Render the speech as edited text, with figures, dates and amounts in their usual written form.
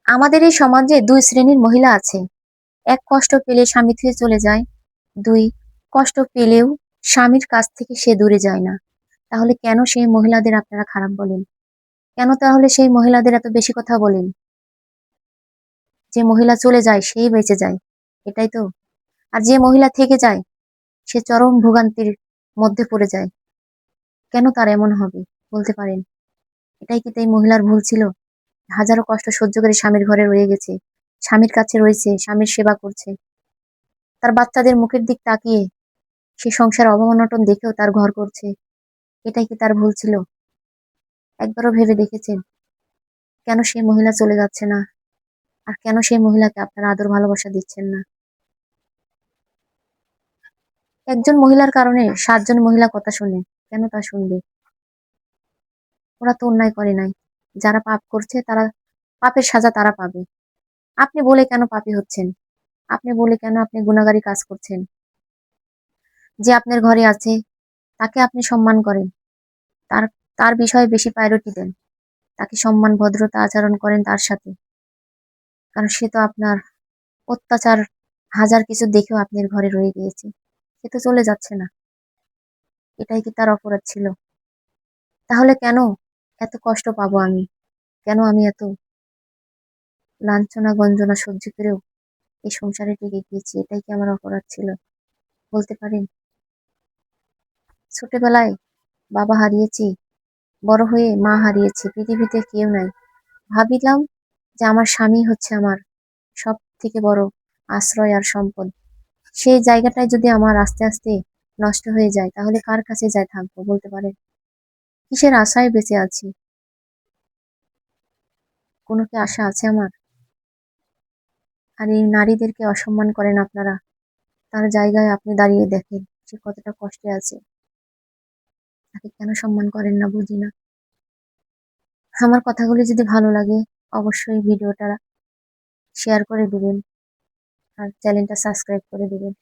আমাদের এই সমাজে দুই শ্রেণীর মহিলা আছে। এক, কষ্ট পেলে স্বামী থেকে চলে যায়। দুই, কষ্ট পেলেও স্বামীর কাছ থেকে সে দূরে যায় না। তাহলে কেন সেই মহিলাদের আপনারা খারাপ বলেন? কেন তাহলে সেই মহিলাদের এত বেশি কথা বলেন? যে মহিলা চলে যায় সেই বেঁচে যায়, এটাই তো। আর যে মহিলা থেকে যায় সে চরম ভোগান্তির মধ্যে পড়ে যায়। কেন তার এমন হবে বলতে পারেন? এটাই কি তাই মহিলার ভুল ছিল? হাজারো কষ্ট সহ্য করে স্বামীর ঘরে রয়ে গেছে, স্বামীর কাছে রয়েছে, স্বামীর সেবা করছে, তার বাচ্চাদের মুখের দিক তাকিয়ে সে সংসার অবনটন দেখেও তার ঘর করছে। এটাই কি তার ভুল ছিল? একবারও ভেবে দেখেছেন কেন সেই মহিলা চলে যাচ্ছে না? আর কেন সেই মহিলাকে আপনারা আদর ভালোবাসা দিচ্ছেন না? একজন মহিলার কারণে 7 জন মহিলা কথা শোনে, কেন তা শুনবে? ওরা তো অন্যায় করে নাই। যারা পাপ করছে তারা পাপের সাজা তারা পাবে। আপনি বলে কেন পাপী হচ্ছেন? আপনি বলে কেন আপনি গুনাহগারি কাজ করছেন? যে আপনার ঘরে আছে তাকে আপনি সম্মান করেন, তার তার বিষয়ে বেশি প্রায়োরিটি দেন, তাকে সম্মান ভদ্রতা আচরণ করেন তার সাথে, কারণ সে তো আপনার অত্যাচার হাজার কিছু দেখেও আপনার ঘরে রয়ে গিয়েছে, সে তো চলে যাচ্ছে না। এটাই কি তার অপরাধ ছিল? তাহলে কেন এত কষ্ট পাবো আমি? কেন আমি এত লাঞ্ছনা গঞ্জনা সহ্য করেও এই সংসারে টিকে গিয়েছি? এটাই কি আমার অপরাধ ছিল বলতে পারেন? ছোটবেলায় বাবা হারিয়েছি, বড় হয়ে মা হারিয়েছি, পৃথিবীতে কেউ নাই। ভাবিলাম যে আমার স্বামী হচ্ছে আমার সব থেকে বড় আশ্রয় আর সম্পদ। সেই জায়গাটায় যদি আমার আস্তে আস্তে নষ্ট হয়ে যায় তাহলে কার কাছে যায় থাকবো বলতে পারেন? কিসের আশায় বেঁচে আছি? কোনো কি আশা আছে আমার? আর এই নারীদেরকে অসম্মান করেন আপনারা। তার জায়গায় আপনি দাঁড়িয়ে দেখেন সে কতটা কষ্টে আছে, তাকে কেন সম্মান করেন না বুঝি না। আমার কথাগুলি যদি ভালো লাগে অবশ্যই ভিডিওটা শেয়ার করে দিবেন আর চ্যানেলটা সাবস্ক্রাইব করে দিবেন।